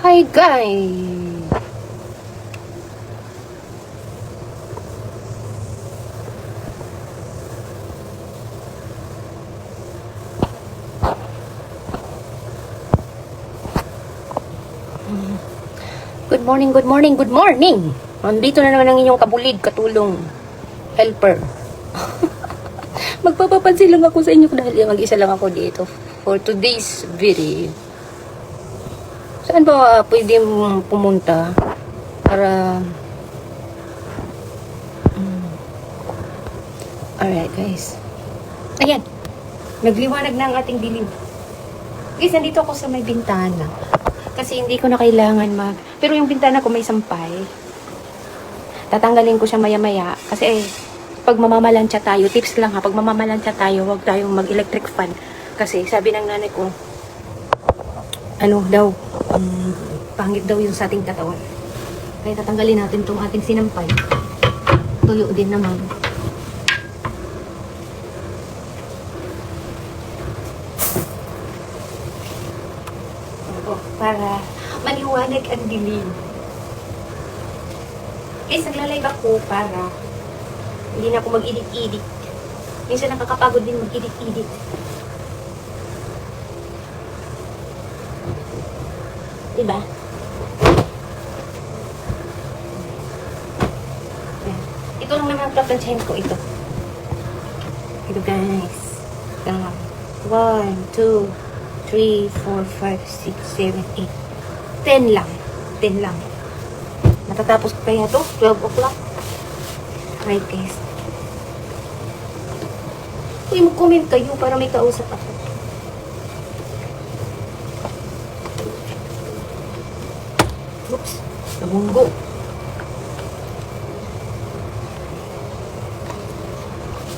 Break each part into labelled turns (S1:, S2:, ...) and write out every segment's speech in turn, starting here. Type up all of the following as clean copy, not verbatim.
S1: Hi guys! Good morning, good morning, good morning! Nandito na naman ang inyong kabulid, katulong, helper. Magpapapansin lang ako sa inyo dahil mag-isa lang ako dito for today's video. Saan ba pwede pumunta para alright guys, ayan, nagliwanag na ang ating dilim. Guys, nandito ako sa may bintana kasi hindi ko na kailangan pero yung bintana ko may sampay. Tatanggalin ko siya maya maya kasi pag mamamalansya tayo, tips lang ha, pag mamamalansya tayo, huwag tayong mag-electric fan kasi sabi ng nanay ko ano daw, pangit daw yung sa ating katawan. Kaya tatanggalin natin itong ating sinampay. Tuyo din naman. Para maliwanag ang dilim. Guys, nagla-live ako para hindi na ako mag-edit-edit. Minsan nakakapagod din mag-edit-edit. Diba? Ito lang naman ang platansyahin ko. Ito guys. 1, 2, 3, 4, 5, 6, 7, 8. 10 lang. 10 lang. Matatapos ko kaya to? 12 o'clock. Right guys. Uy, mag-comment kayo para may kausap ako. Oops. Nabunggo.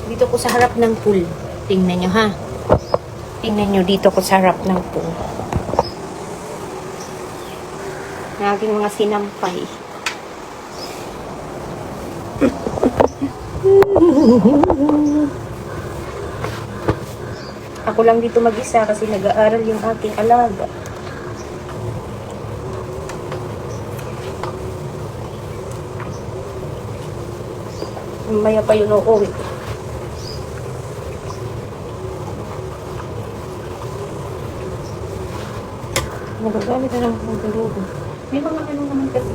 S1: Dito ko sa harap ng pool. Tingnan nyo ha. Tingnan nyo dito ko sa harap ng pool. Ng aking mga sinampay. Ako lang dito mag-isa kasi nag-aaral yung aking alaga. Maya pa yun ako eh. Nagagamit na lang ng galugo. May mga ano naman kasi.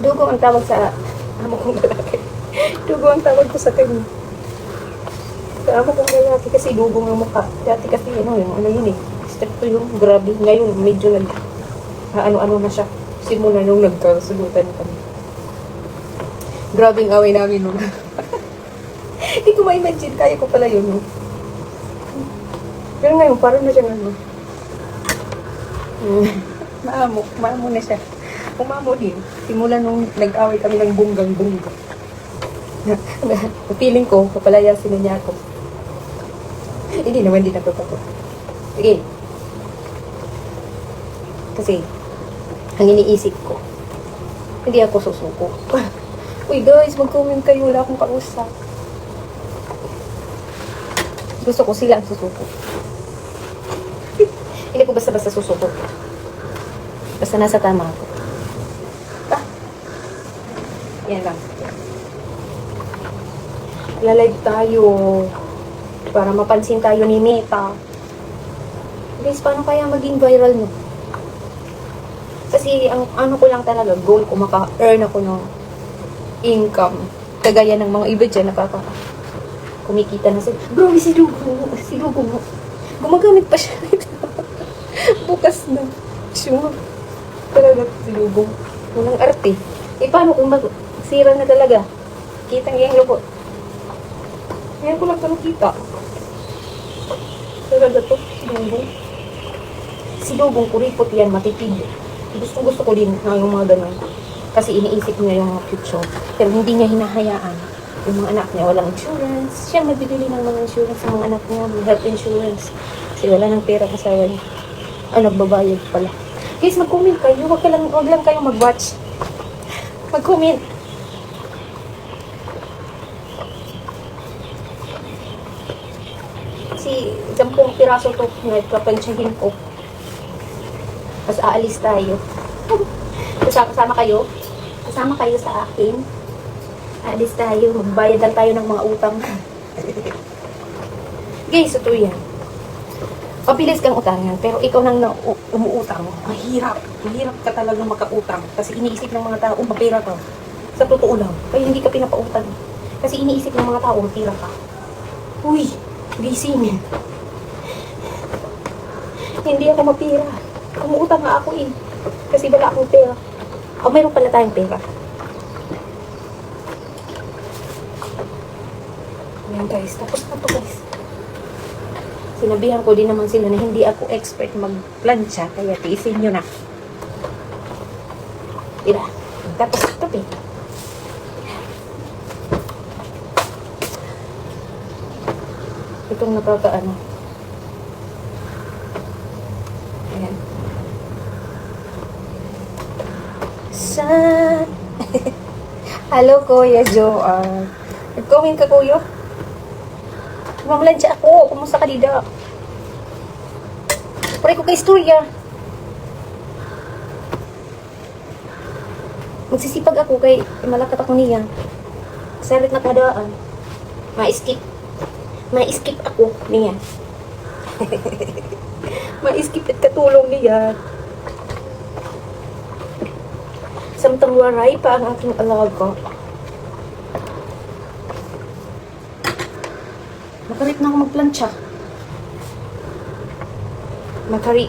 S1: Dugo ang tawag sa amo kong lalaki. Dugo ang tawag ko sa kanya. Sa amo kong lalaki kasi dugo ang mukha. Dati kasi ano yun eh. Stricto yung grabe. Ngayon medyo ano na siya. Simula nung nagkasulutan kami. Grabing away namin nung. Hindi ko ma-imagine. Kaya ko pala yun. Pero ngayon, parang na siyang ano. Maamo na siya. Umamo din. Simula nung nag-away kami ng bunggang-bungga. Feeling ko, papalayasin na niya ako. Hindi naman din ako. Sige. Kasi, ang iniisip ko, hindi ako susuko. Uy guys, mag-comment kayo. Wala akong kausap. Gusto ko sila ang susuko. Hindi ko basta-basta susuko. Basta nasa tama ako. Yan lang. Lalive tayo para mapansin tayo ni Meta. Guys, paano kaya maging viral no? Kasi ang ano ko lang talaga, goal ko maka-earn ako ng income. Kagaya ng mga iba dyan, kumikita na sila. Bro, si Dugo mo. Gumagamit pa siya. Bukas na. Sure. Talaga si Dugo. Walang arte. Eh, paano kung sira na talaga? Kitang yung lubot. Ngayon ko lang ito nakita. Talaga to, si Dugong. Si Dugong, kuripot yan, matipid. Gusto ko din yung mga ganun. Kasi iniisip niya yung future. Pero hindi niya hinahayaan. Yung mga anak niya, walang insurance. Siya magbibili ng mga insurance sa mga anak niya. May health insurance. Kasi wala ng pera kasawa niya. Nagbabayad pala. Guys, mag-comment kayo. Wag lang kayo mag-watch. Mag-comment. Kasi 10 piraso to na papansyahin ko. Tapos aalis tayo. Kasama kayo? Kasama kayo sa akin? Aalis tayo. Magbayad lang tayo ng mga utang. Guys, ito yan. Pabilis kang utangan, pero ikaw nang umuutang, mahirap. Mahirap ka talagang makautang. Kasi iniisip ng mga tao, mapira ka. Sa totoo lang. Kaya hindi ka pinapautang. Kasi iniisip ng mga tao, mapira ka. Uy, busy man. Hindi ako mapira. Umuutang nga ako eh. Kasi wala akong pera. O, mayroon pala tayong pera. Ayan guys, tapos na to guys. Sinabihan ko din naman sila na hindi ako expert mag-plancha, kaya tiisin nyo na. Diba? Tapos ito eh. Itong nakakaano. Ayan. Hello, Kuya Joan. Nag-comment ka, Kuya? Mamlansya ako. Kumusta ka dida? Pare ko kay istorya. Magsisipag ako kay malakat ako niya. Salit na kadaan. Ma-skip. Ma-skip ako niya. Ma-skip at katulong niya. Samtang waray pa ang aking alaga. Makarit na ako magplansya. Makarit.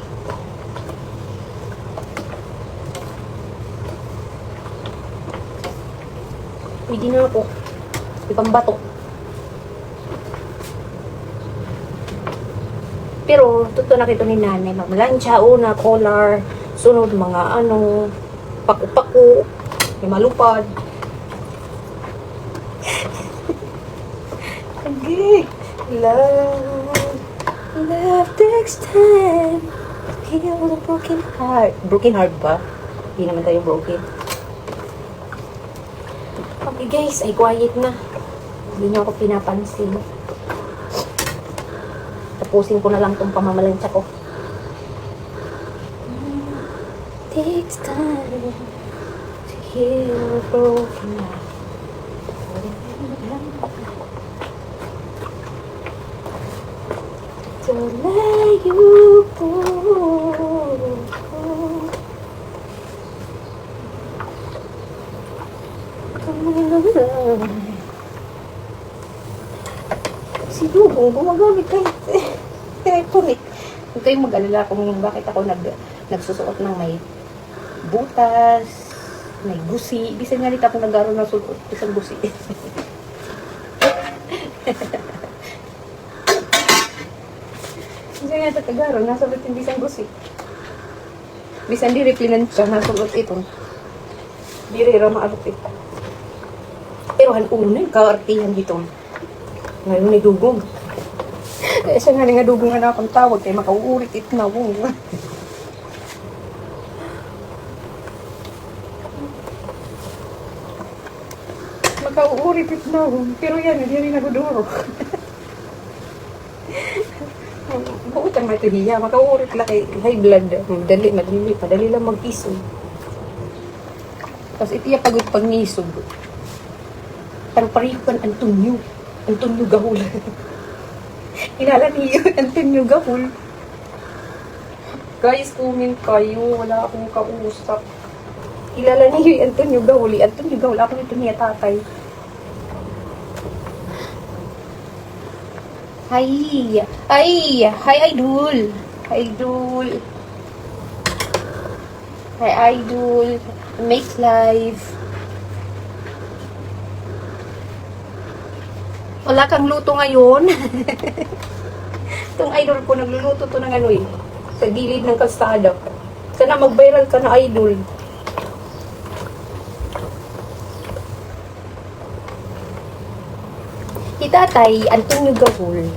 S1: Pwede na ako. Ipambato. Pero, totoo na kito ni nanay. Maglansya, una, collar, sunod mga ano, paku-paku, may malupad. Okay. Love takes time to heal a broken heart. Broken heart ba? Hindi naman tayo broken. Okay guys, ay quiet na. Hindi niyo ako pinapansin. Tapusin ko na lang itong pamamalansya ko. Takes time to heal a broken heart. To let you go. Si Dugong, gumagamit kahit telephone eh. Huwag kayong mag-alala kung bakit ako nagsusuot ng may butas, may gusi. Bisan nga nito ako nag-aaral na suot isang gusi. Bisan nga ito tagaro, nasa ulit yung bisang gusi. Bisan di replinan siya, nasa ulit ito. Di rera maarot ito. Pero uno na yung kaartihan dito. Ngayon ni Dugong. Eh, siya nga nga Dugong na akong tawag, kaya makauurit ito na wong. Makauurit ito na wong. Pero yan, hindi rin naguduro. Buutang na ito hiya. Makauurit lang kay high blood. Madali lang mag-isog. Tapos itiya pag nisog. Parang parikuan Antonio Gahul. Kilala niyo Antonio Gahul. Guys, comment kayo. Wala akong kausap. Kilala niyo Antonio Gahul. Antonio Gahul, ako nito niya tatay. Hi Idol. Hi Idol. Make live. Wala kang luto ngayon. Itong idol ko, nagluluto to ng ano eh. Sa gilid ng kalsada. Sana mag-viral ka na, idol. Itatay, Antonio Gahul.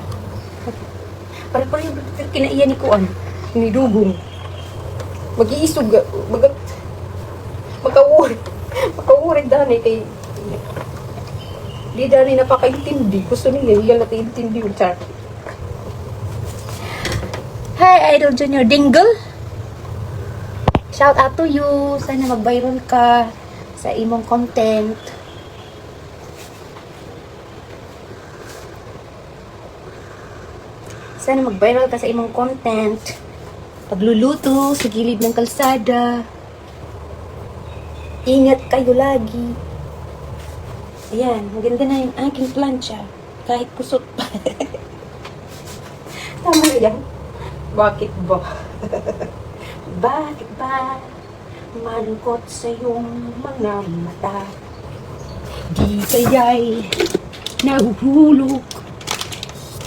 S1: Parang yung kinaiyan ni Kuan. Ni Dugong. Mag-iisog. Makawurig dani kay di dani napakaintindi. Gusto nila, hindi natin intindi yung char. Hi, Idol Junior Dingle. Shout out to you. Sana mag-viral ka sa imong content. Sana mag-viral ka sa imong content. Pagluluto sa gilid ng kalsada. Ingat kayo lagi. Ayan, maganda na yung aking plancha. Kahit kusot pa. Tama na yan. Bakit ba? Bakit ba malungkot sa iyong mga mata? Di kaya'y nahuhulog.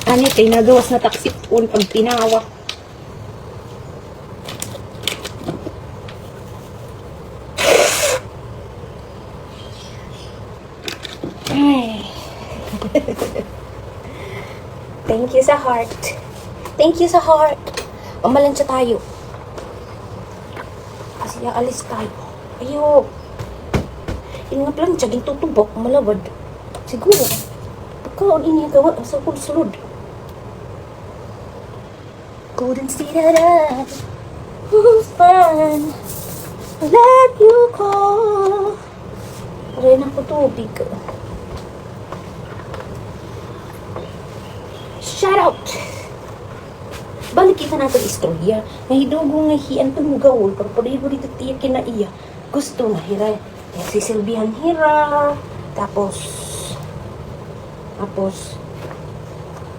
S1: Ano kay nagawas na taksipon pag tinawa. Ay. Thank you sa heart. Thank you sa heart. Pamalansya tayo. Kasi alis tayo. Ayo. Yung nga plancha, gintutubok, malawad. Siguro. Pagkaon ini gawa sa sulod. Couldn't see that I was fun. Let you call. Rin ako tubig. Shout out! Balik kita natin istorya. Nahidugo nga hiyan to mo gawol. Pero pariho dito tiyak na iya. Gusto nga hira. Si Silbihan hira. Tapos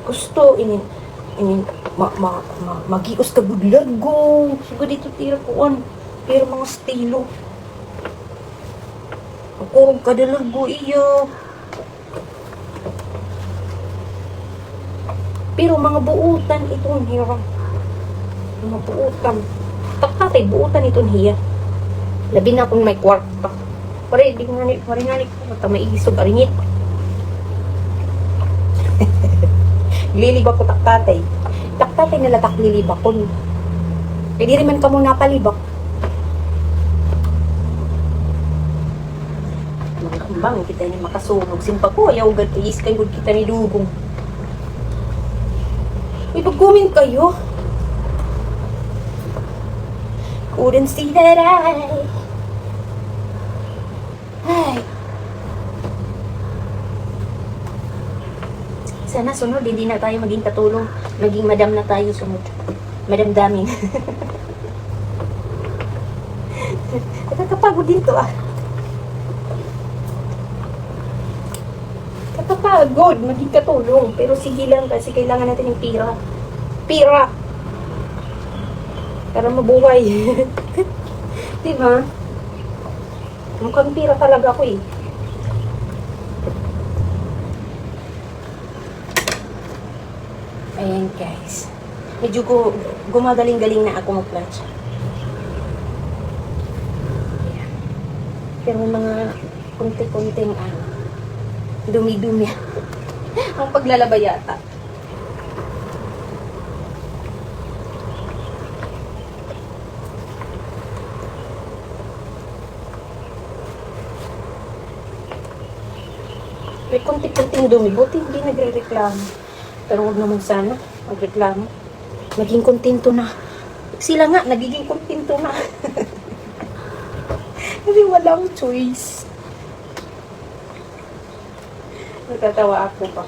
S1: gusto ini magios ka budlago. Suga dito tira kuan. Pero mga estilo. Kurong kadalargo iyo. Pero mga buutan itong hira. Mga buutan. Takatay, buutan itong hiya. Labi na kung may kwarta. Pare, di nga ni ko. May isog aringit. Lilibak ko taktatay. Taktatay nalatak lilibak ko. Eh di rin man ka muna palibak. Mga kambang kita ni makasunog. Simpa ko, ayaw agad iis kayo kita ni dugong. Uy, pag-comment kayo. Couldn't see that I. Ay. Sana sunod, hindi na tayo maging katulong. Maging madam na tayo sunod. Madam daming. Nakakapagod din to ah. Nakakapagod, maging katulong. Pero sige lang kasi kailangan natin ng pira. Pira! Para mabuhay. Diba? Mukhang pira talaga ako eh. Ayan guys. Medyo gumagaling-galing na ako mag-plancha. Ayan. Pero mga kunti-kunting dumi-dumi. Ang paglalaba yata. May kunti-kunting dumi. Buti hindi nagre-reklamo. Pero huwag naman sana magreklamo. Naging kontento na. Sila nga, nagiging kontento na. Kasi walang choice. Natatawa ako pa.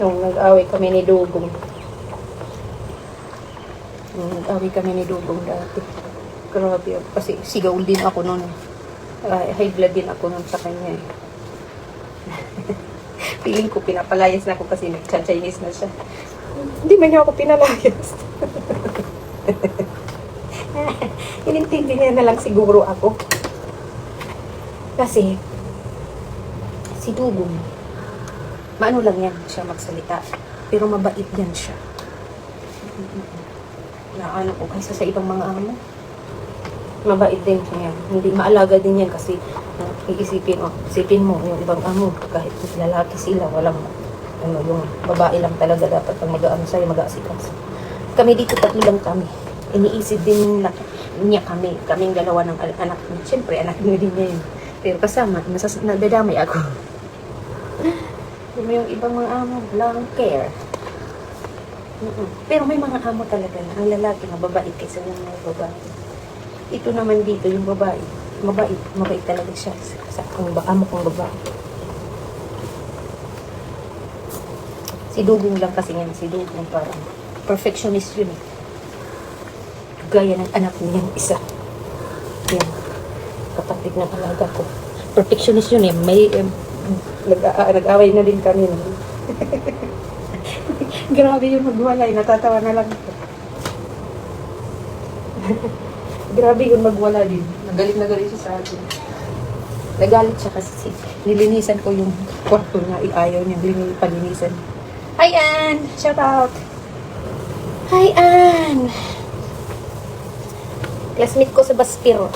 S1: Nung nag-away kami ni Dugong. Dati. Grabe. Kasi sigaw din ako nun. High blood din ako nun sa kanya eh. Feeling ko pinapalayas na ako kasi nag-Chinese na siya. Hindi man niya ako pinalayas. Inintindi niya na lang siguro ako. Kasi si Dugong, maano lang yan siya magsalita. Pero mabait yan siya. Na ano ko, kaysa sa ibang mga amo. Mabait din siya yan. Hindi maalaga din yan kasi isipin mo yung ibang amo, kahit lalaki sila, walang yung babae lang talaga dapat pag mag-aano sa'yo, mag-aasikas. Kami dito, tatlo lang kami. Iniisip din niya kaming dalawa ng anak niya. Siyempre, anak niya din niya yun. Pero kasama, nadadamay ako. Yung ibang mga amo, walang care. Pero may mga amo talaga na ang lalaki na babait kaysa ng mga babae. Ito naman dito, yung babae. Mabait talaga siya sa amo kong babae. Si Dugong lang kasi yan. Si Dugong parang perfectionist yun eh. Gaya ng anak niyang isa. Yan. Kapatid ng alaga ko. Perfectionist yun eh. May, nag-aaway na din kami. Grabe yung magwalay. Natatawa na lang ito. Grabe yung magwala din. Nagalit na galit siya sa akin. Nagalit siya kasi nilinisan ko yung kwarto niya. Ayaw niya palinisan. Hi, Ann! Shout out! Hi, Ann! Classmate ko sa Baspiro.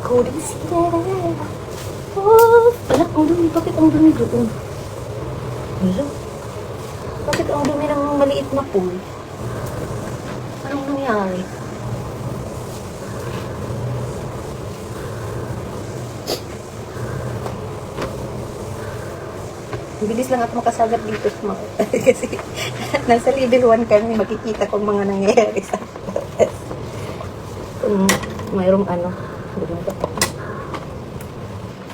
S1: Couldn't see that. Oh, anak, ang dumi. Bakit ang dumi doon? Hello? Bakit ang dumi ng maliit na pool? Anong nangyari? Bilis lang ako makasagat dito kasi nasa level 1 kami, makikita kong mga nangyayari sa mayroong ano,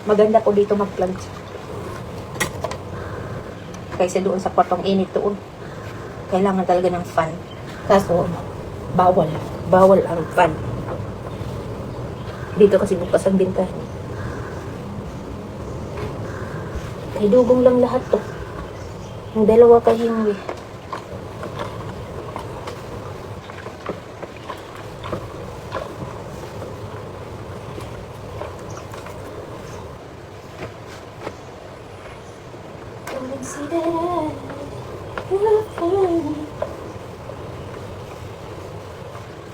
S1: maganda ko dito mag-plant kaysa doon sa kwartong init doon. Kailangan talaga ng fan, kaso bawal ang fan dito kasi bukas ang bintahan. Ay, dugong lang lahat to. Ang dalawa kay Henry.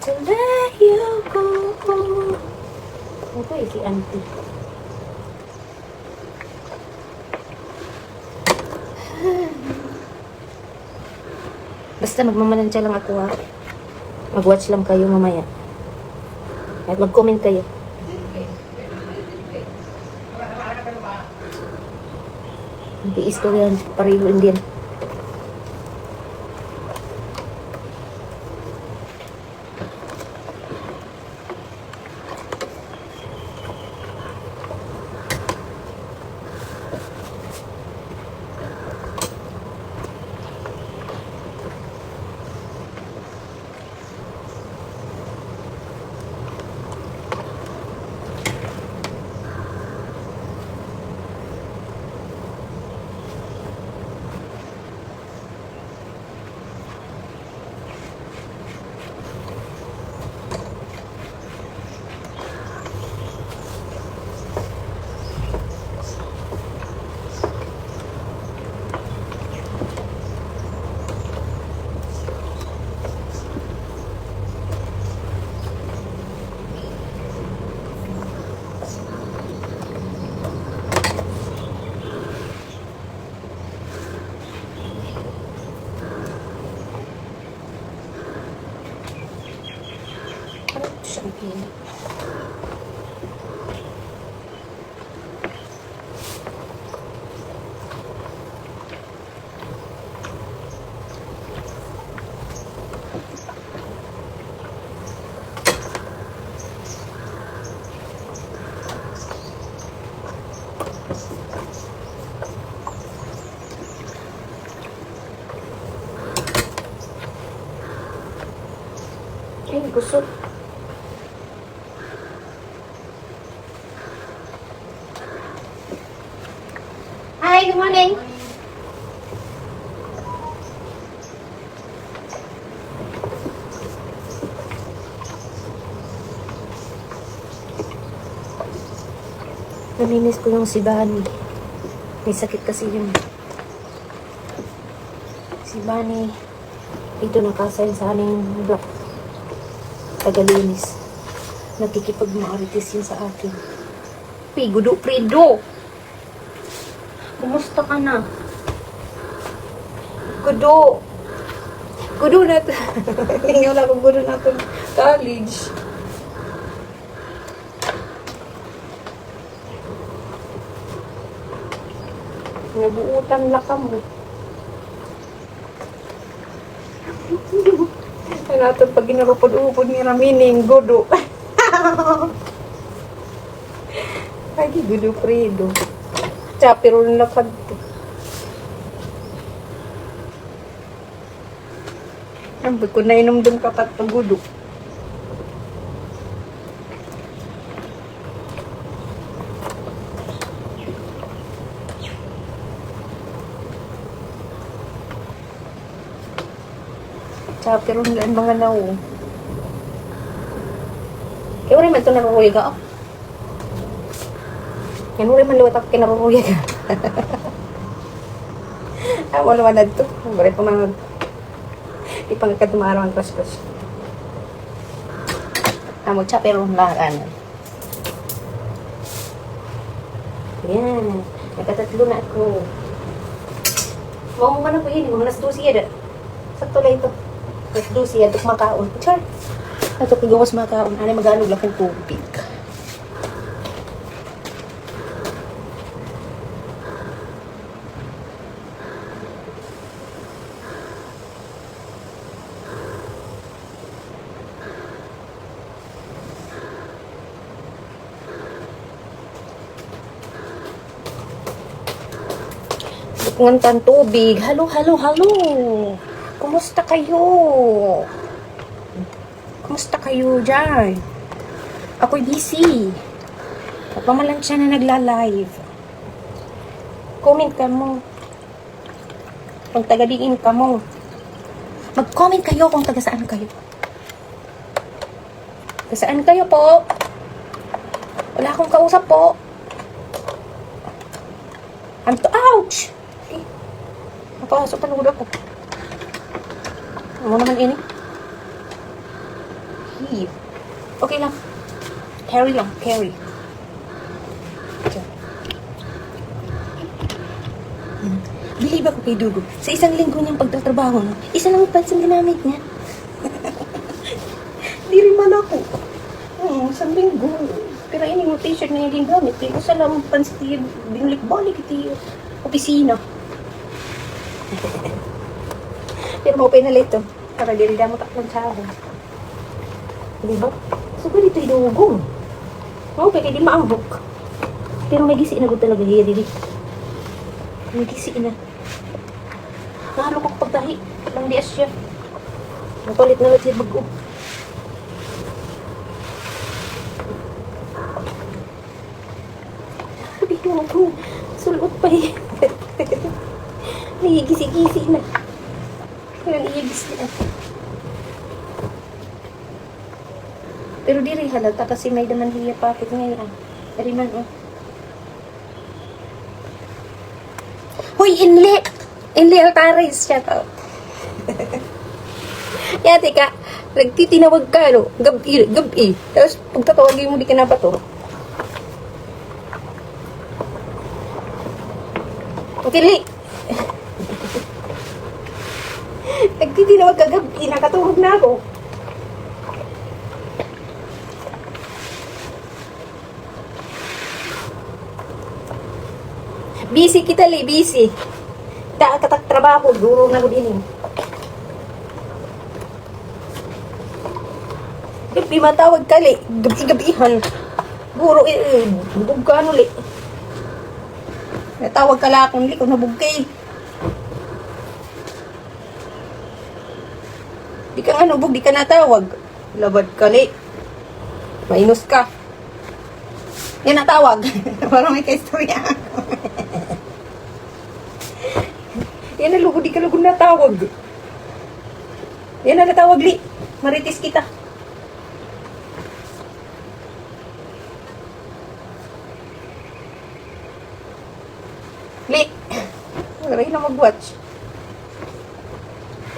S1: To let you go. Ito si auntie. Basta magmamalansya lang ako ha. Mag-watch lang kayo mamaya. At mag-comment kayo. Tiis ko yan. Pareho Indian. Champagne. Ay, gusot. Hi, good morning. Naminis ko yung si Bani. May sakit kasi yun. Si Bani, ito nakasign sa aming block. Tagalinis. Nakikipag-marites yun sa akin. Gudo, Prido! Kumusta ka na? Gudo! Gudo na ito. Hindi wala kong gudo na ito. College. Nabuutan lakam mo. Ano ito pag ginarupod-upod ni Ramining godo. Ay, godo predo. Chapiro ng lakad to. Ambot ko na inom dun kapat ng godo. Chapiro ng mga naw. Kaya wala man ito naruruya ka. Yan wala man luwat ako kinaruruya ka. Wala man na ito. Wala pa mga ipangkat tumaraw ang kras-kras. Amo chapiro ng lahat. Yan. Nakatatlo na ako. Mga na po yun. Mga nas-12 yan. Sakto lang ito. Nas-12 yan. Ito kumakaon. Char. Ito kagawas makaon. Ano mag-anog lang kong tubig. Ngantan tubig. Halo, halo, halo. Kumusta kayo? Kumusta kayo dyan? Ako'y busy. Kapamalan siya na nagla-live. Comment ka mo. Kung taga-diin ka mo. Mag-comment kayo kung taga-saan kayo. Taga-saan kayo po? Wala akong kausap po. Ouch! Napasok pa lugod ako. Ano naman ini? Heave. Okay lang. Carry lang. Carry. Believe ako kay Dugo. Sa isang linggo niyang pagtatrabaho, no? Isa lang pants ang ginamit niya. Di rin man ako. Isang linggo. Pero ini yung t-shirt na yung gamit. Isa lang pants niya. Binulik-balik iti opisina. Pero mo pinalito. Para di rin mo taklang sabon. Diba? So, dito idugong. Oo, pwede din maambok. Pero may gisi na ko talaga hiya dili. May gisi na. Nahalo ko pagtahi. Lang di asya. Napalit na lang siya bago. Sabi ko, sulot pa eh. Nagigisi-gisi na. Kaya nagigisi na. Pero di rin halata kasi may daman hiya pakit ngayon. Dari man, oh. Hoy, Inli! Inli Altares, shout out. Yate ka, nagtitinawag ka, no? Gabi. Tapos, pagtatawagin mo, di ka na pa to. Okay, Li. Nagtitinawag ka gabi, nakatulog na ako. Busy kita, Li, busy. Katak trabaho, duro na ko din. Gabi matawag ka, Li. Gabi-gabihan. Duro, bubog ka, ano, Li. Natawag ka lang akong, Li, kung nabugkay. Di ka nga nabug, di ka natawag. Labad ka, Li. Mainos ka. Yan natawag. Parang may kaistorya. Yan na lugod, di ka lugod natawag. Yan na natawag, Li. Maritis kita. Li. Maray na mag-watch.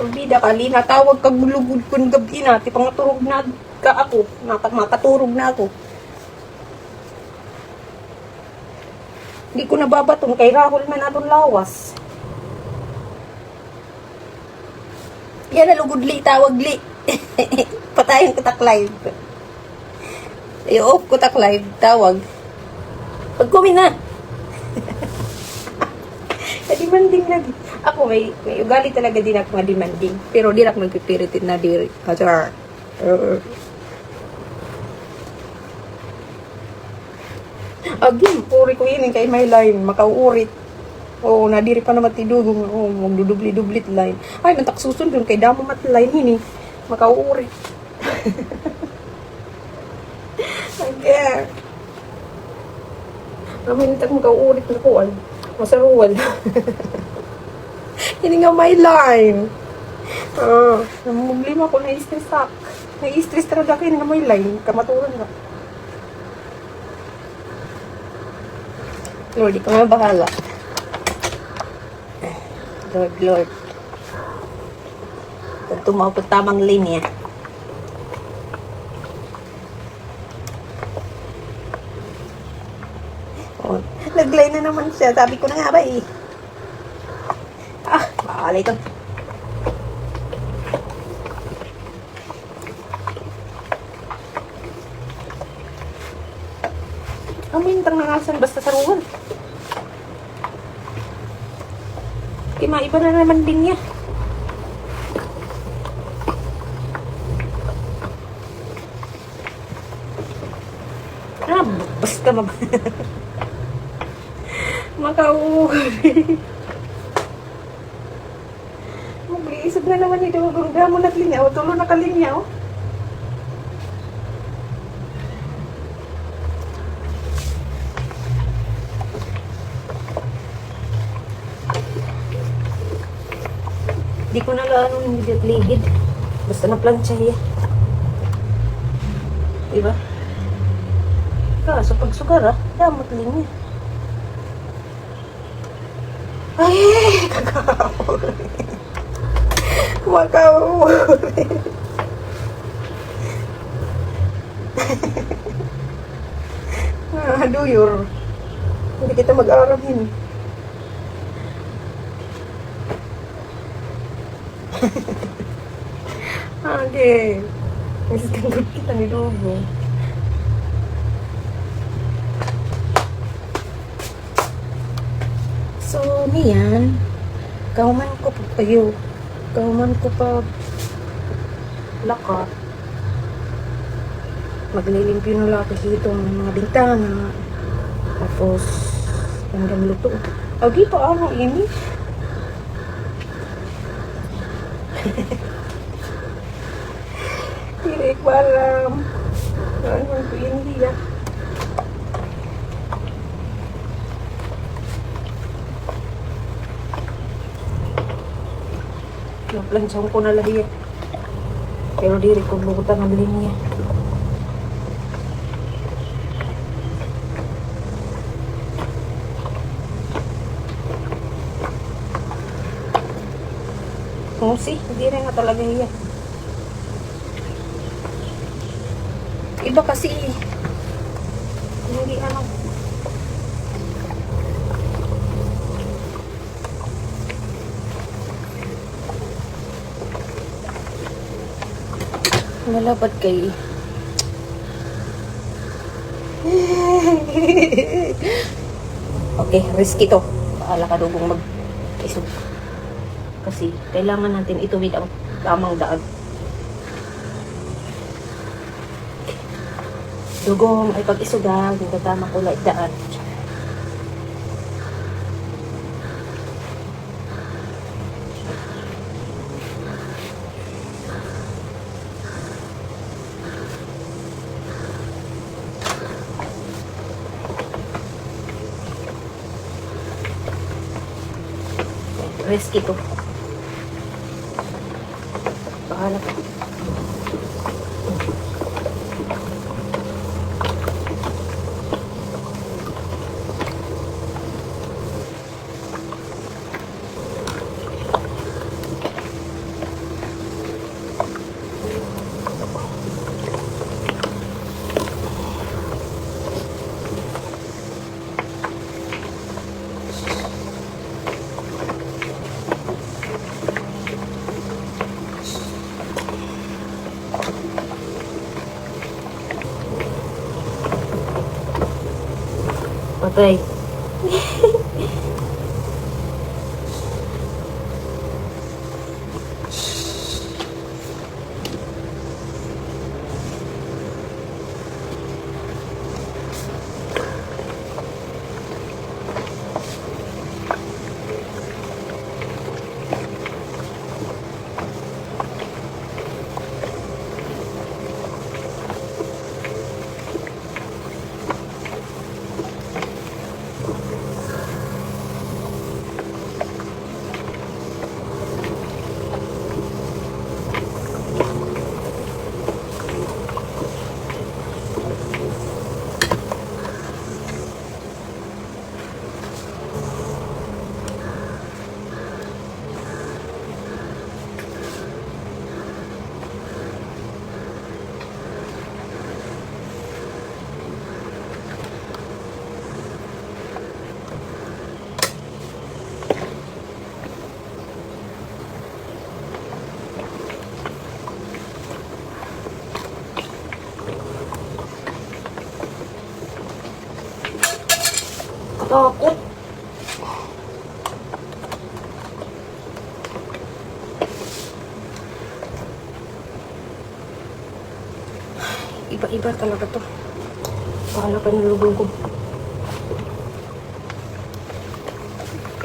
S1: Pabida ka, Li. Natawag ka gulugod ko ng gabi na. Pangaturog na ka ako. Makaturog na ako. Hindi ko nababatong kay Rahul man atong lawas. Yan na lugod, Li, tawag, Li. Patayin ko tak live. I-off ko tak live, tawag. Pag-comment na. Demanding lagi. Ako, may ugali talaga din ako nga demanding. Pero di ako nagpipiritin na diri. Hazar. Again, puri ko yun kay may line. Makauurit. Oo, nadiri pa naman tidugong. Oo, magdudubli-dublit line. Ay, nataksusun dun kay damo mat line hini. Makauurit. Again. Namin tak makauurit na kuwan. Masaruwal. Hindi nga may line. Namumlima ko na-stress ako. Na-stress talaga kayo nga may line. Kamaturan nga. Lord, ikaw na bahala. Lord. Pag tumaw ko tamang linya. Oh, nag-line na naman siya. Sabi ko na nga ba eh. Bahala ito. Amintang nangasan basta sa ruwan. Maiba na naman din niya. Basta makauwi. Mag-iisip na naman ito. Gurga mo na't linya. Tulo na kalinya. Di ko na lang immediate ligid. Basta na plancha yan. Diba? Kaso pag sugar damot linya. Ay, kakahuli. Makahuli. Duyur. Hindi kita mag-aramin. Okay. Mas gandot kita ni Dogo. So, niyan. Kauman ko pa laka. Maglilimpyo na laki dito ng mga bintana. Tapos, hanggang luto. Agi pa ako ini. Hindi ko alam. Ano ko hindi yan. Naplansang ko na lahi. Pero diri ko bukutan ang linya. Oh, see? Hindi rin nga talaga yan. Iba kasi hindi ano. Malapad kay okay, risky to. Bahala ka dugong mag-isog. Kasi kailangan natin ituwid ang tamang daan. Dugong ay pag-isugan, yung tamang kulay daan. Risky to. Bahala ka. Patay. Kakot. Iba-iba talaga to. Paala pa ng lugong ko.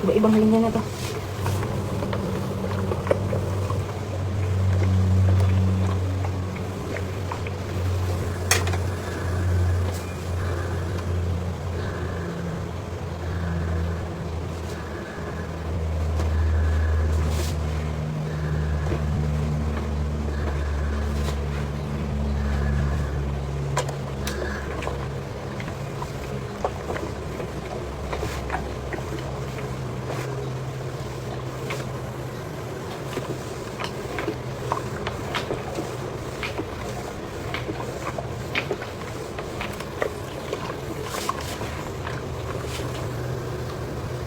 S1: Iba-ibang linya na to.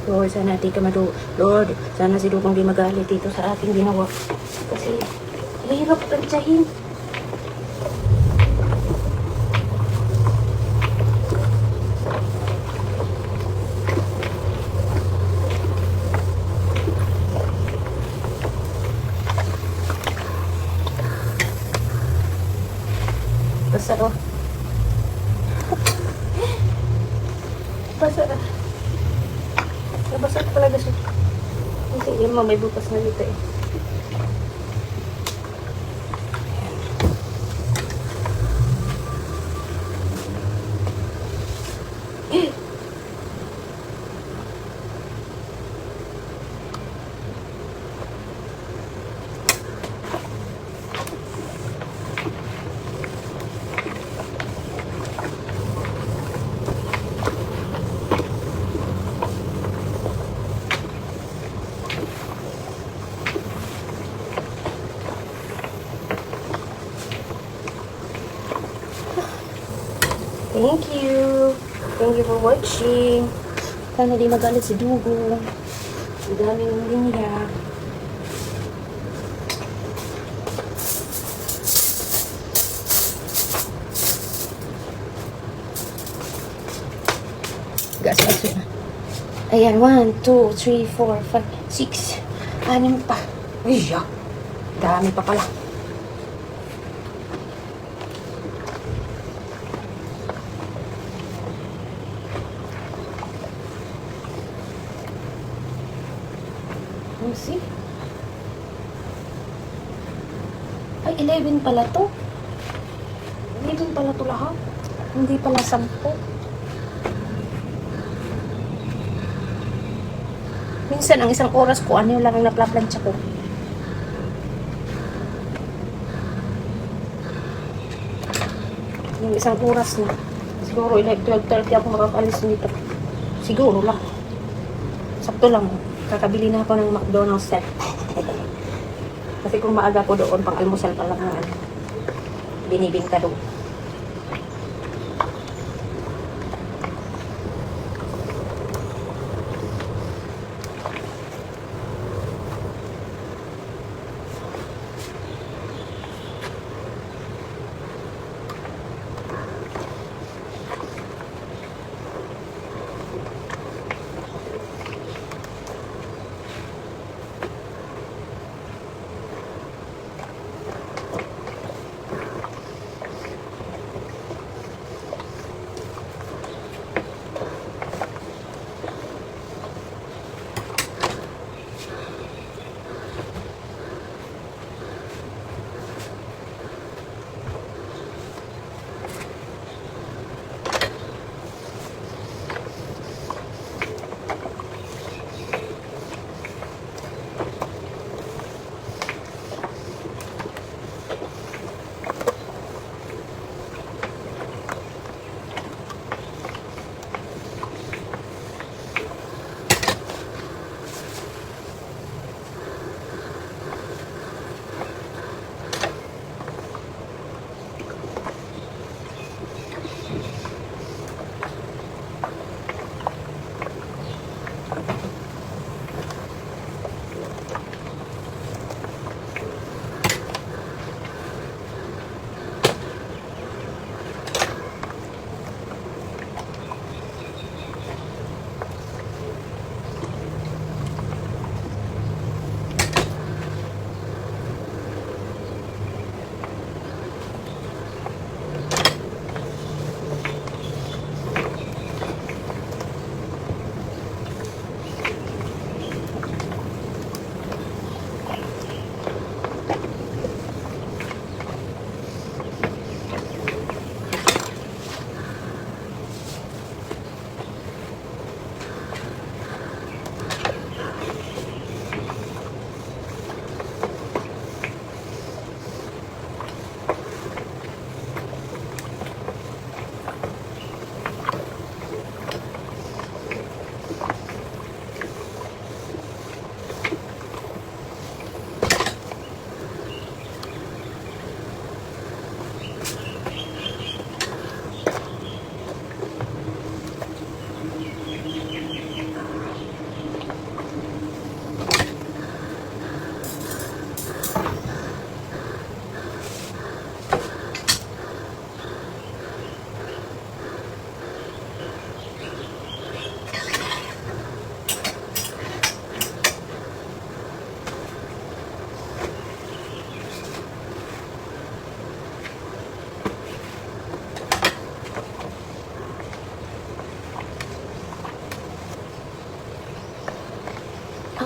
S1: Lord, sana di ka Lord, sana si Dugong di magalit dito sa ating ginawa. Kasi, hirap tansyahin. Basta to. Basta. Nabasa ko talaga siya. Kasi yung may butas na dito eh. Thank you. Thank you for watching. Sana di magalit si Dugong. Ang dami ng linya. Gas-gas na. Ayan, 1, 2, 3, 4, 5, 6. 6 pa. Ay, dami pa pala. See? Ay, 11 pala to. 11 pala to lahat. Hindi pala 10. Minsan, ang isang oras ko, ano lang ang naplaplansya ko. Yung isang oras na. Siguro, 12:30 ako makakalis nito. Siguro lang. Sakto lang. Kakabili na ako ng McDonald's set. Kasi kung maaga po doon, pang almusal pa lang na binibingka doon.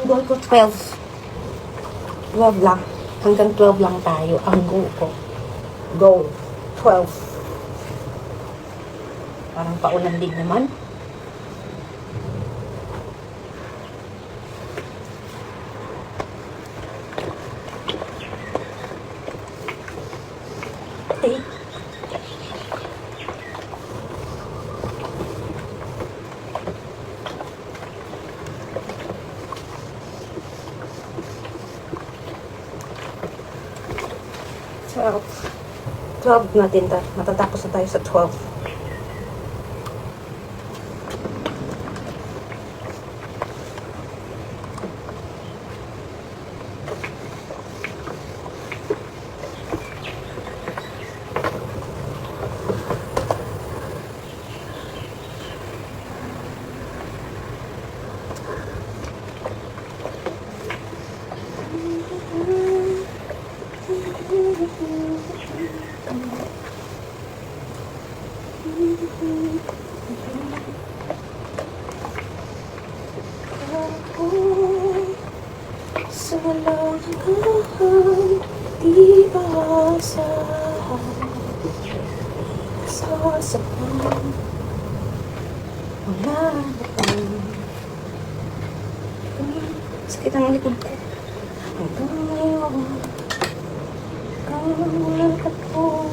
S1: goal ko 12. 12 lang. Hanggang 12 lang tayo. Ang goal ko. Goal. 12. Parang paulandig naman. Okay. So, 12 natin matatapos na tayo sa 12. Sa walang hanggan, di maasahan, sasaktan, wala naman. Sakit ang likod ko. Hanggang ngayon, hanggang wala ka po.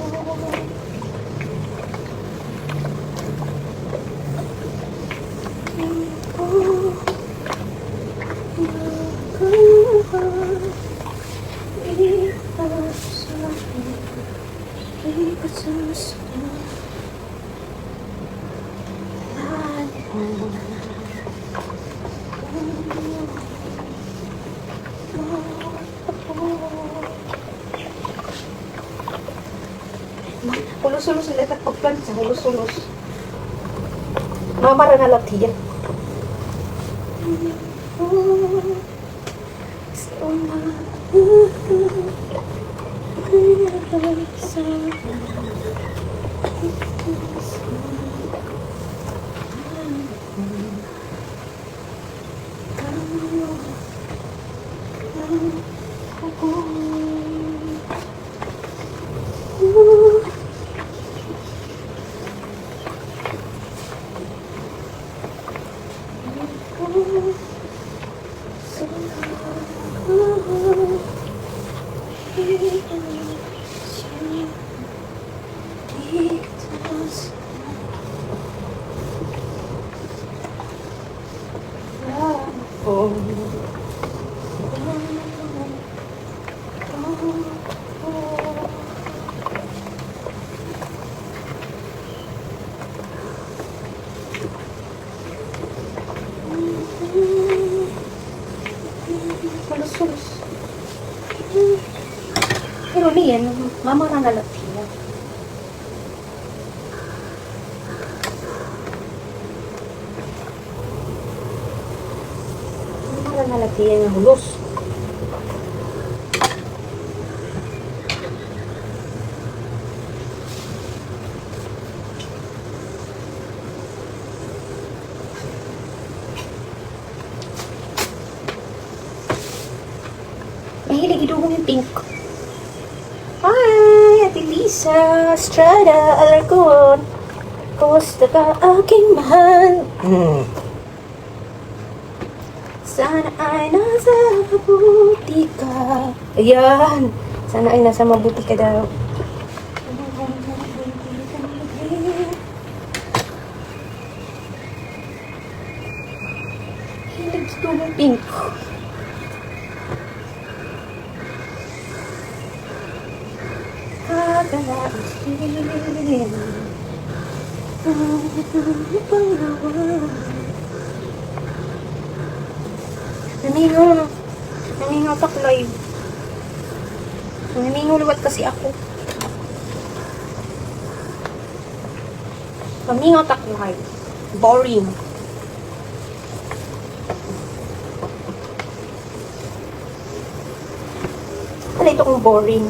S1: Hulos-hulos ulit at pagplansa, hulos-hulos. Mamara na lang tiyan. Hulos-hulos. Pero niyan, mamara na lang tiyan. Mamara na lang tiyan na hulos. Mahilig idugong yung pink. Hi, Ate Lisa Estrada Alarcon. Kumusta ka aking mahal? Sana ay nasa mabuti ka. Ayan. Sana ay nasa mabuti ka daw. Hilig idugong pink. Naningaw tak live. Naningaw liwat kasi ako. Naningaw tak live. Boring. Ano ito kung boring?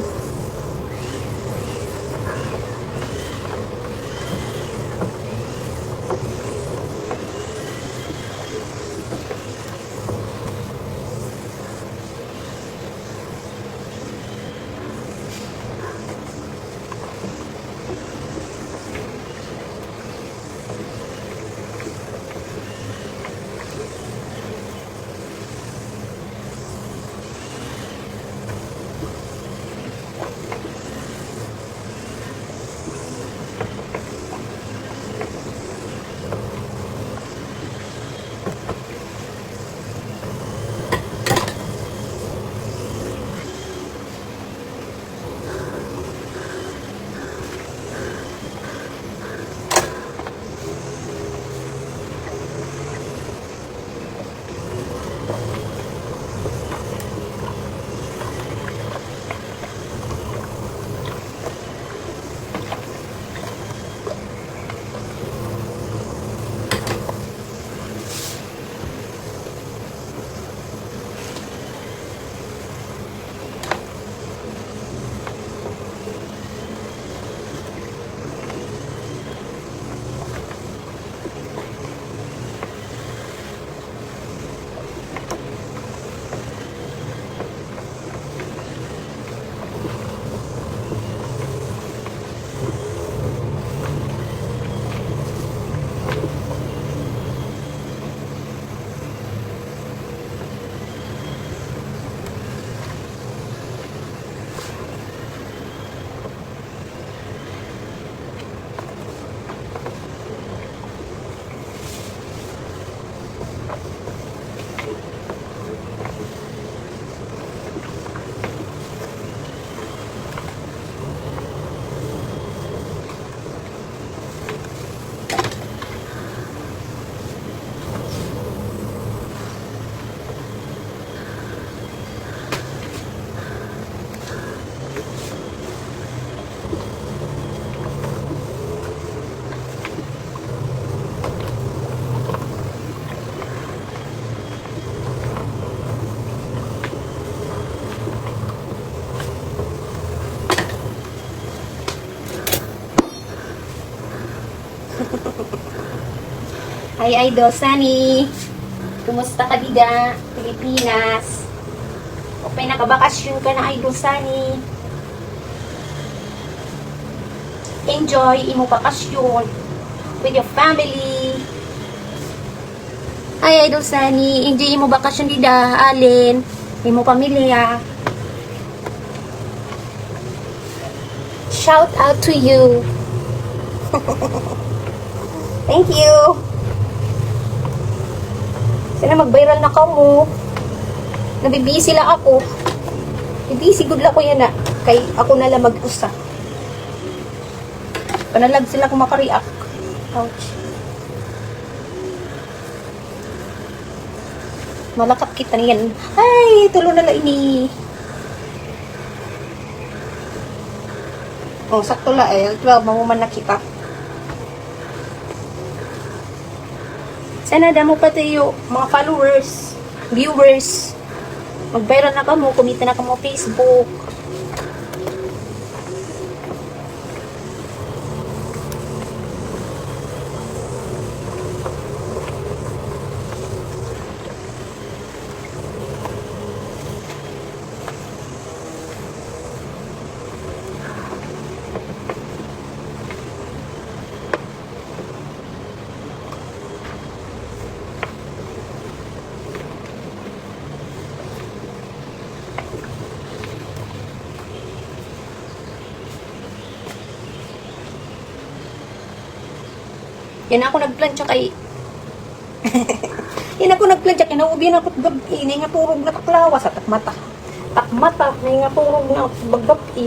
S1: Hi, Idol Sunny. Kumusta ka, Dida? Pilipinas. O may nakabakasyon ka na, Idol Sunny. Enjoy imo bakasyon with your family. Hi, Idol Sunny. Enjoy imo bakasyon, Dida. Alin. Imo pamilya. Shout out to you. Thank you. Sana mag-viral na ka mo. Nabibisi lang ako. Bibisi good lang ko yan na. Kay ako na lang mag-usa. Panalag sila kung makareact. Ouch. Malakap kita niyan. Ay, tulo na lang ini. Oh, sakto la eh. 12, mamuman na kita. Sana damo pa tayo, mga followers, viewers. Mag-viral na ka mo, kumita na ka mo Facebook. Yan ako nagplantsa kay... Yan ako nagplantsa kay naubihan ako gabi. Nay nga turog na taklawa sa takmata. Takmata. Nay nga turog na baggabi.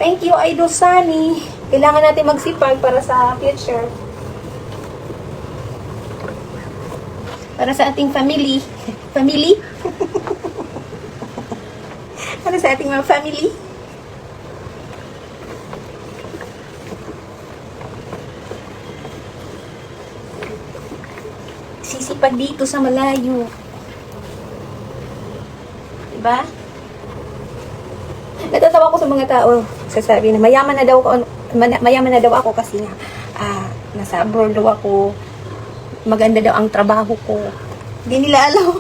S1: Thank you, Idol Sunny. Kailangan natin magsipag para sa future. Para sa ating family. Family? Para sa ating mga family. Sisipag dito sa malayo. Diba? Natatawa ko sa mga tao. Sasabi na mayaman na daw ako kasi nga nasa abroad daw ako. Maganda daw ang trabaho ko. Hindi nila alam.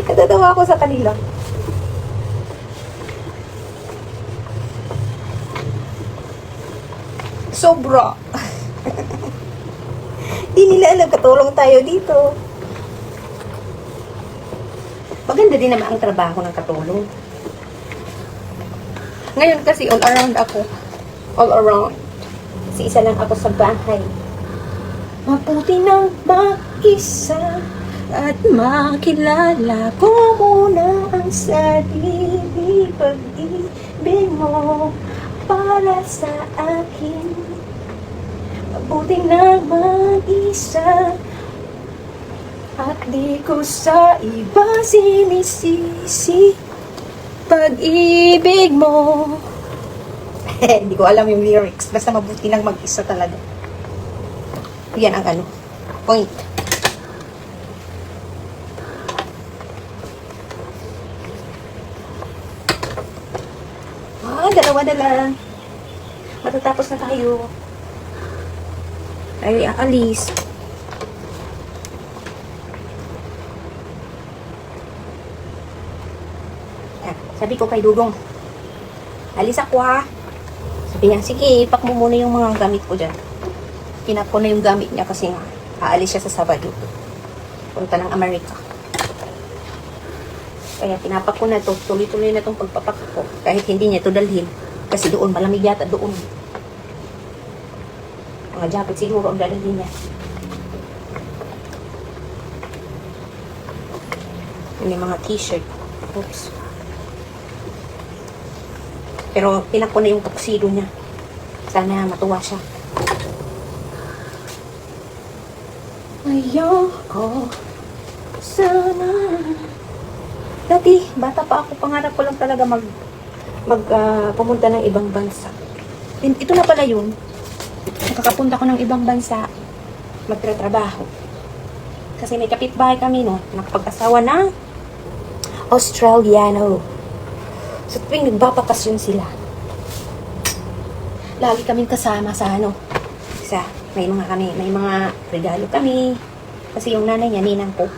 S1: Natatawa ako sa kanila. Sobra. Hindi nila alam, katulong tayo dito. Maganda din naman ang trabaho ng katulong. Ngayon kasi all around ako. All around. Kasi isa lang ako sa bahay. Mabuti nang mag-isa at makilala ko muna ang sarili. Pag-ibig mo para sa akin. Mabuti nang mag-isa at di ko sa iba sinisisi. Pag-ibig mo. Hindi ko alam yung lyrics. Basta mabuti nang mag-isa talaga. Yan ang ano. Point. Dalawa na lang. Matatapos na tayo. Ay, aalis. Sabi ko kay Dugong, alis ako ha. Sabi niya, sige, ipak mo muna yung mga gamit ko dyan. Kinap ko na yung gamit niya kasi nga, aalis siya sa Sabado. Punta ng Amerika. Kaya tinapak ko na to, tuloy-tuloy na tong pagpapak ko. Kahit hindi niya to dalhin. Kasi doon, malamig yata doon. Mga jacket siguro ang dadalhin niya. May mga t-shirt. Oops. Pero pinak ko na yung tuxedo niya. Sana matuwa siya. Ayoko sana. Dati, bata pa ako, pangarap ko lang talaga pumunta ng ibang bansa. Ito na pala yun. Nakakapunta ko ng ibang bansa. Magtratrabaho. Kasi may kapitbahay kami, no? Nakapag-asawa ng Australiano. So, tuwing nagbabakasyon sila, lagi kaming kasama sa sa may mga regalo kami. Kasi yung nanay niya, ninang ko.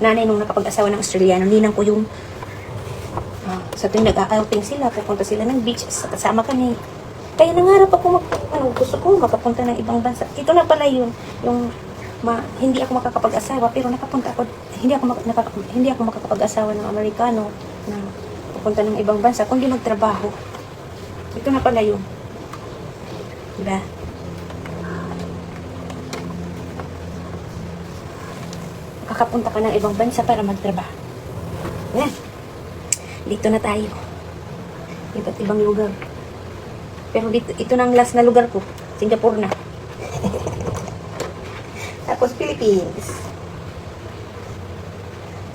S1: Nanay nung nakapag-asawa ng Australiano, ninang ko yung sa tuwing nag-outing sila, pupunta sila ng beach, kasama kami. Kaya nangarap ako gusto ko makapunta ng ibang bansa. Ito na pala hindi ako makakapag-asawa, pero nakapunta ako, hindi ako makakapag-asawa ng Amerikano na pupunta ng ibang bansa, kundi magtrabaho. Ito na pala yun. Diba? Kakapunta ka ng ibang bansa para magtrabaho. Yan. Dito na tayo. Iba't ibang lugar. Pero ito na ang last na lugar ko. Singapore na. Tapos Philippines.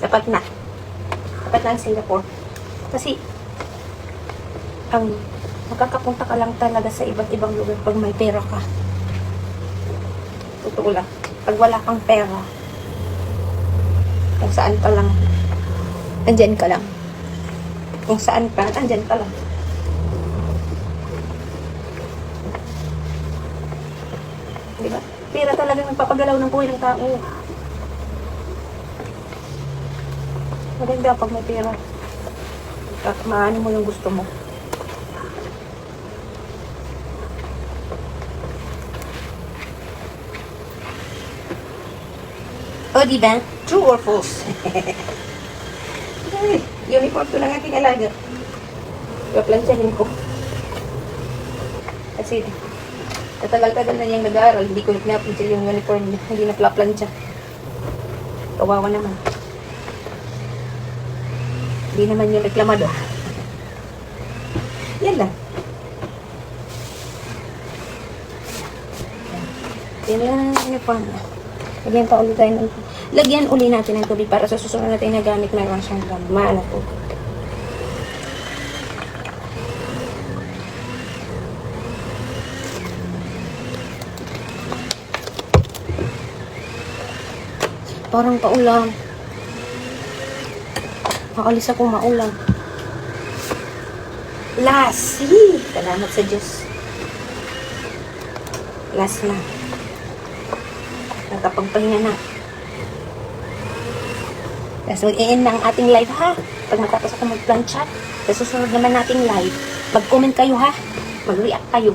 S1: Sapat na. Sapat na ang Singapore. Kasi, makakapunta ka lang talaga sa iba't ibang lugar pag may pera ka. Totoo lang. Pag wala kang pera, kung saan ka lang, andyan ka lang. Kung saan ka, andyan ka lang. Diba? Pera talaga nagpapagalaw ng buhay ng tao. Maganda pag may pera. Maano mo yung gusto mo. O, diba? True or false? Ay, uniform to ng aking alaga. Paplansyahin ko. Kasi, tagal-tagal na niyang nag-aaral, hindi ko pinaplansya yung uniform niya. Hindi na plaplansya. Kawawa naman. Hindi naman yung reklamado. Yan lang. Yan lang ang uniform niya. Lagyan uli natin ng tubig para sa susunod natin na gamit mayroon siyang maano po. Parang paulang. Makalis akong maulang. Last! Salamat sa Diyos. Last na. Nakapagpahinga na. Tapos mag-i-end na ang ating live ha. Pag matapos ako mag-plancha, sa susunod naman nating live, mag-comment kayo ha. Mag-react kayo.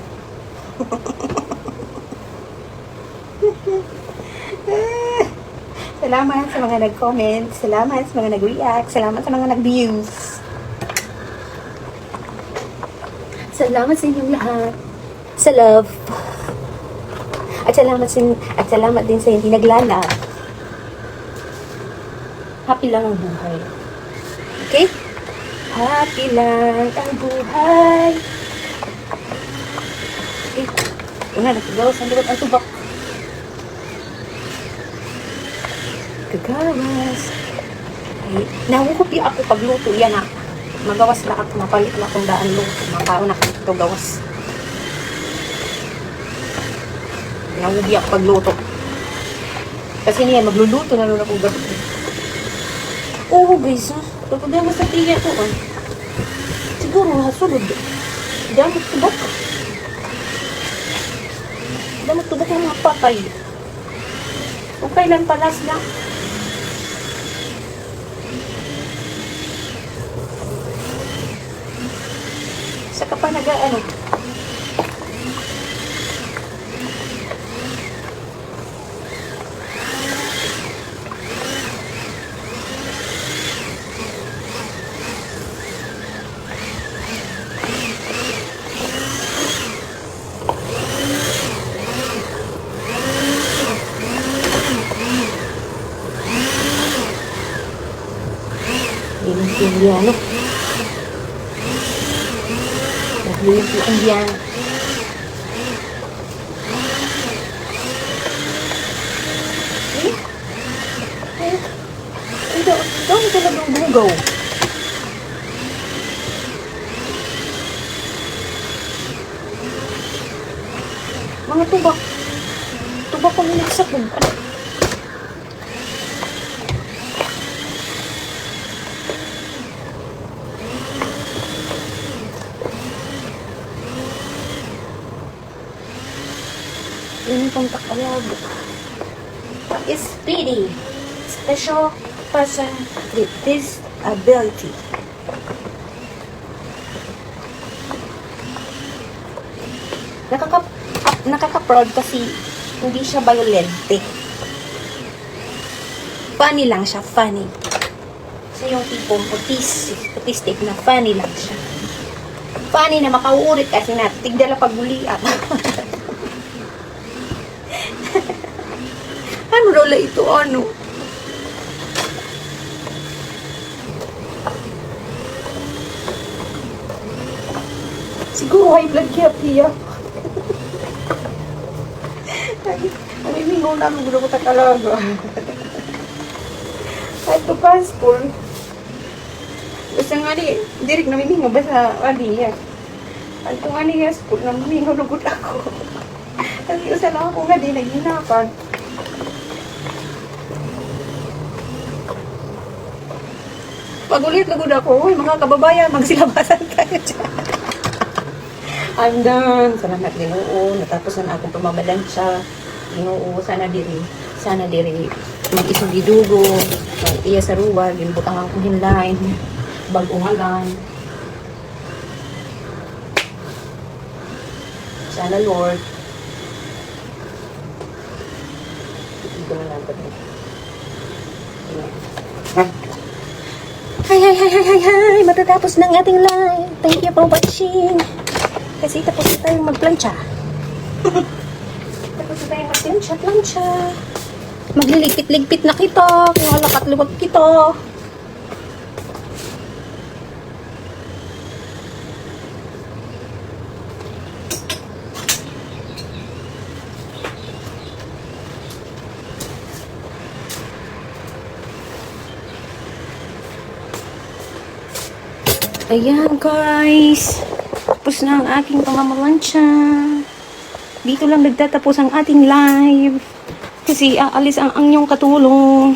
S1: Salamat sa mga nag-comment. Salamat sa mga nag-react. Salamat sa mga nag-views. Salamat sa inyong lahat. Sa love. At salamat din sa hindi naglalag. Happy lang ang buhay. Okay? Happy lang ang buhay. Okay. Una, nagagawas ang likod ang tubak. Gagawas. Ay, nahukupya ako pagluto. Yan na. Magawas lahat. Mapalit na akong daan luto. Makaroon na ito gawas. Nahukupya ako pagluto. Kasi niya, magluluto na nun ako gabi. Oo guys, ha? Problema sa tiya ko, ah. Siguro, hasulod. Damot tubak. Damot tubak ng mga patay. Kung kailan palas na. Saka pa nag-ano. Indiano. Naglulog yung Indiano. Ito talagang bugaw. Mga tubak. Tubak ko niligsabog. Ano? pang Tagalog. Speedy. Special person with disability. Nakaka-proud kasi hindi siya violente. Funny lang siya, funny. Siya yung tipong autistic na funny lang siya. Funny na makauurit kasi tigdala pagbulian. Ano lola ito, ano? Siguro high blood kaya piya. Ay, mingo na mo ko takalaga. Ay, ito passport. Basta nga di, direk na mimingo ba sa aliya? Ay, kung ano yung passport na mimingo lugod ako. Kasi usa lang ako nga di naghinapan. Pagulit lugod ako, uy, mga kababayan, magsilabasan tayo dyan. I'm done. Salamat Ginoo. Natapos na akong pamabalansya. Ginoo, sana diri mag-isong gidugo, mag-iya sa ruwa, ginbutang akong hinlain, bagong hagan. Sana Lord. Ito na lang pati. Hi! Matatapos ng ating live. Thank you for watching. Kasi tapos na tayong magplancha. Tapos na tayong magplancha. Magliligpit-ligpit na kita. Kaya lakat-liwag kita. Ayan guys. Tapos na ang aking pamamalansya. Dito lang nagtatapos ang ating live. Kasi aalis ang inyong katulong.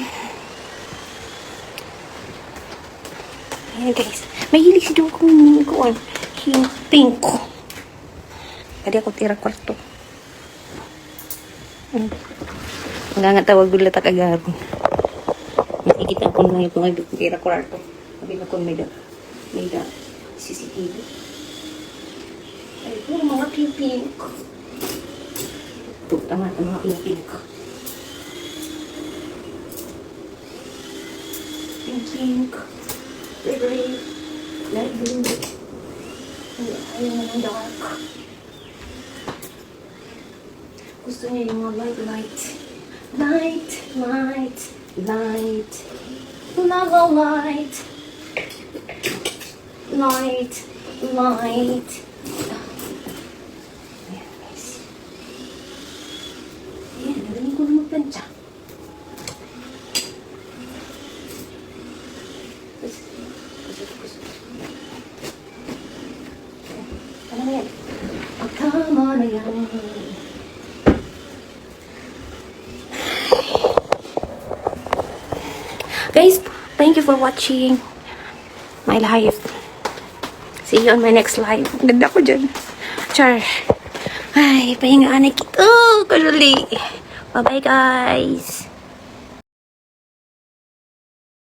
S1: Ayan guys. May hilig si Dukong ko. Pink. Tadi ako tira kwarto. Hanggang nga tawag gulat agad. Nakikita ko na yung tira kwarto. Sabi na ko may CCTV. Ay, puro mga pink. Ito, tama, mga pink. Pink. Very light blue. Ayaw na ng dark. Gusto niya yung mga light. Love light. Light. Ayan, guys. Ayan, nagaling ko na magplancha. Ano na yan? Tama na yan. Guys, thank you for watching my live. See you on my next live. Ganda ko dyan. Char. Ay, pahingaan na kita. Oh, kadali. Bye-bye, guys.